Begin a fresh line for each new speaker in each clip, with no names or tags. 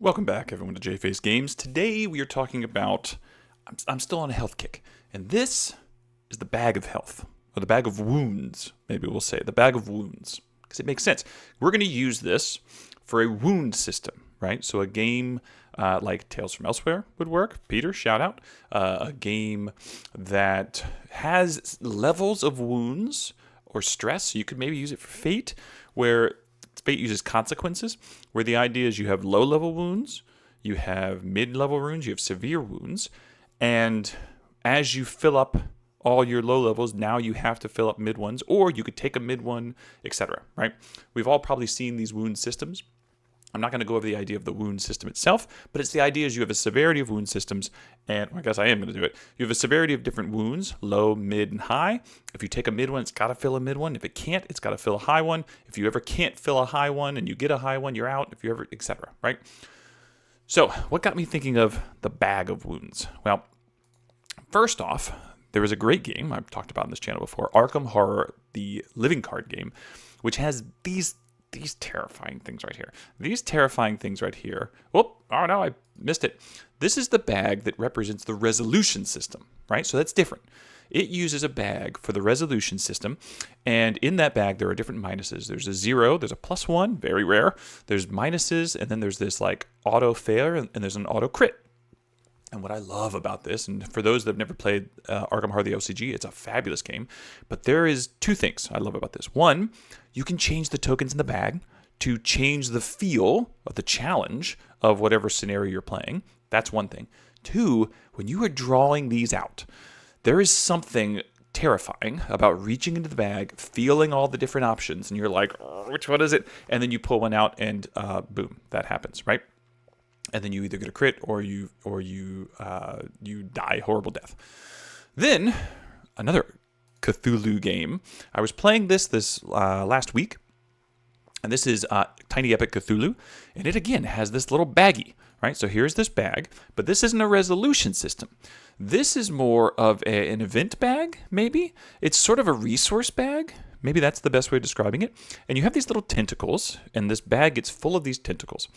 Welcome back, everyone, to Jface Games. Today we are talking about, I'm still on a health kick, and this is the bag of health, or the bag of wounds, maybe we'll say, the bag of wounds, because it makes sense. We're going to use this for a wound system, right? So a game like Tales from Elsewhere would work. Peter, shout out. A game that has levels of wounds or stress, so you could maybe use it for Fate, where Fate uses consequences, where the idea is you have low-level wounds, you have mid-level wounds, you have severe wounds, and as you fill up all your low levels, now you have to fill up mid ones, or you could take a mid one, etc., right? We've all probably seen these wound systems. I'm not going to go over the idea of the wound system itself, but it's the idea is you have a severity of wound systems, and I guess I am going to do it. You have a severity of different wounds, low, mid, and high. If you take a mid one, it's got to fill a mid one. If it can't, it's got to fill a high one. If you ever can't fill a high one and you get a high one, you're out. If you ever, etc., right? So what got me thinking of the bag of wounds? Well, first off, there was a great game I've talked about on this channel before, Arkham Horror, the living card game, which has these terrifying things right here. These terrifying things right here. Oh no, I missed it. This is the bag that represents the resolution system, right? So that's different. It uses a bag for the resolution system, and in that bag there are different minuses. There's a 0, there's a +1, very rare. There's minuses, and then there's this like auto fail, and there's an auto crit. And what I love about this, and for those that have never played Arkham Horror the OCG, it's a fabulous game. But there is two things I love about this. One, you can change the tokens in the bag to change the feel of the challenge of whatever scenario you're playing. That's one thing. Two, when you are drawing these out, there is something terrifying about reaching into the bag, feeling all the different options, and you're like, oh, which one is it? And then you pull one out, and boom, that happens, right? And then you either get a crit or you die horrible death. Then another Cthulhu game. I was playing this last week, and this is Tiny Epic Cthulhu, and it again has this little baggie, right? So here's this bag, but this isn't a resolution system. This is more of an event bag, maybe. It's sort of a resource bag. Maybe that's the best way of describing it. And you have these little tentacles, and this bag gets full of these tentacles.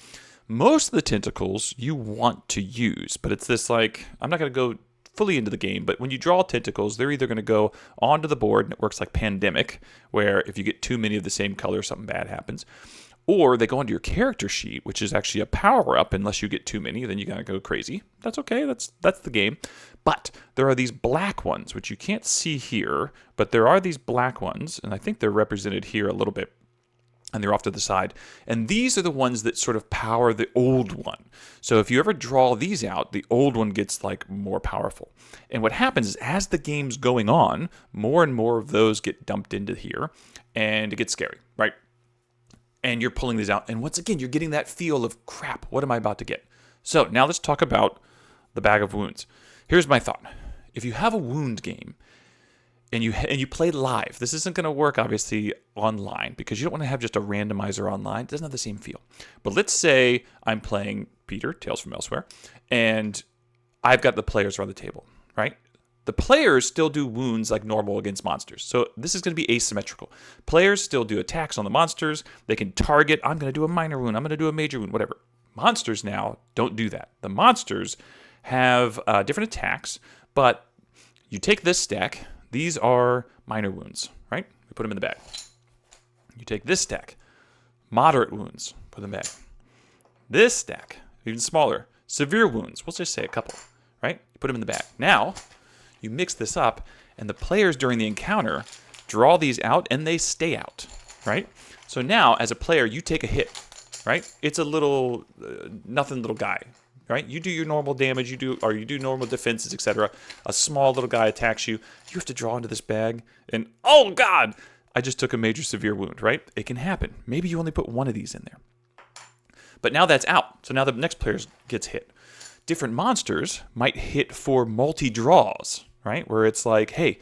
Most of the tentacles you want to use, but it's this like, I'm not going to go fully into the game, but when you draw tentacles, they're either going to go onto the board, and it works like Pandemic, where if you get too many of the same color, something bad happens, or they go onto your character sheet, which is actually a power-up. Unless you get too many, then you got to go crazy. That's okay, that's the game. But there are these black ones, which you can't see here, but there are these black ones, and I think they're represented here a little bit, and they're off to the side. And these are the ones that sort of power the old one. So if you ever draw these out, the old one gets like more powerful. And what happens is as the game's going on, more and more of those get dumped into here, and it gets scary, right? And you're pulling these out, and once again, you're getting that feel of, crap, what am I about to get? So now let's talk about the bag of wounds. Here's my thought. If you have a wound game, and you play live, this isn't going to work, obviously, online, because you don't want to have just a randomizer online. It doesn't have the same feel. But let's say I'm playing Peter, Tales from Elsewhere, and I've got the players around the table, right? The players still do wounds like normal against monsters. So this is going to be asymmetrical. Players still do attacks on the monsters. They can target. I'm going to do a minor wound. I'm going to do a major wound, whatever. Monsters now don't do that. The monsters have different attacks, but you take this stack. These are minor wounds, right? We put them in the bag. You take this stack, moderate wounds, put them in the bag. This stack, even smaller, severe wounds, we'll just say a couple, right? Put them in the bag. Now, you mix this up, and the players during the encounter draw these out, and they stay out, right? So now, as a player, you take a hit, right? It's a little, nothing little guy, right? You do your normal damage, you do normal defenses, etc. A small little guy attacks you. You have to draw into this bag, and oh God, I just took a major severe wound, right? It can happen. Maybe you only put one of these in there. But now that's out. So now the next player gets hit. Different monsters might hit for multi-draws, right? Where it's like, hey,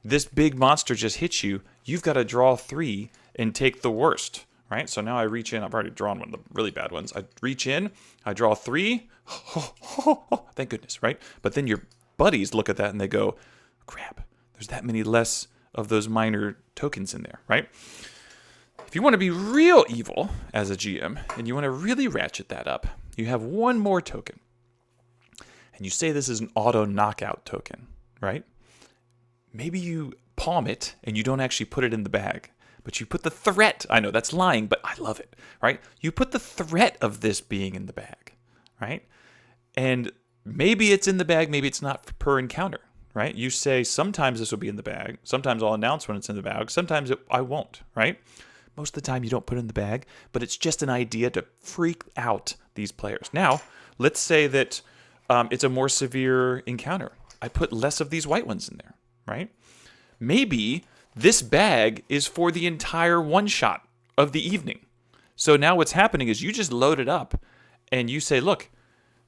this big monster just hits you. You've got to draw 3 and take the worst, right? So now I reach in. I've already drawn one of the really bad ones. I reach in. I draw 3. Thank goodness, right? But then your buddies look at that and they go, crap, there's that many less of those minor tokens in there, right? If you want to be real evil as a GM and you want to really ratchet that up, you have one more token, and you say this is an auto knockout token, right? Maybe you palm it and you don't actually put it in the bag, but you put the threat. I know that's lying, but I love it, right? You put the threat of this being in the bag, right? And maybe it's in the bag, maybe it's not per encounter, right? You say sometimes this will be in the bag, sometimes I'll announce when it's in the bag, sometimes I won't, right? Most of the time you don't put it in the bag, but it's just an idea to freak out these players. Now, let's say that it's a more severe encounter. I put less of these white ones in there, right? Maybe this bag is for the entire one shot of the evening. So now what's happening is you just load it up and you say, look,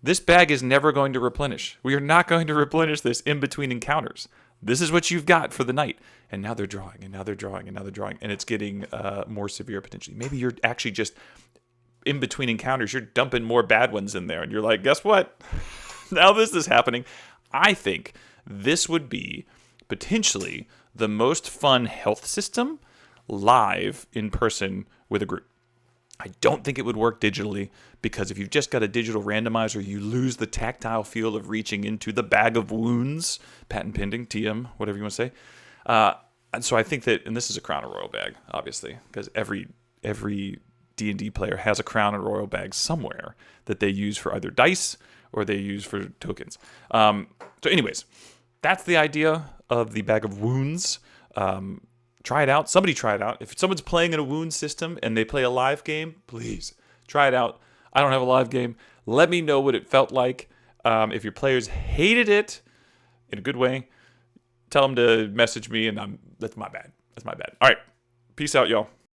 this bag is never going to replenish. We are not going to replenish this in between encounters. This is what you've got for the night. And now they're drawing, and now they're drawing, and now they're drawing. And it's getting more severe potentially. Maybe you're actually just in between encounters, you're dumping more bad ones in there. And you're like, guess what? Now this is happening. I think this would be potentially the most fun health system live in person with a group. I don't think it would work digitally because if you've just got a digital randomizer, you lose the tactile feel of reaching into the bag of wounds, patent pending, TM, whatever you want to say. And so I think that, and this is a Crown and Royal bag, obviously, because every D&D player has a Crown and Royal bag somewhere that they use for either dice or they use for tokens. So anyways, that's the idea of the bag of wounds. Try it out. Somebody try it out. If someone's playing in a wound system and they play a live game, please try it out. I don't have a live game. Let me know what it felt like. If your players hated it in a good way, tell them to message me, and that's my bad. That's my bad. All right. Peace out, y'all.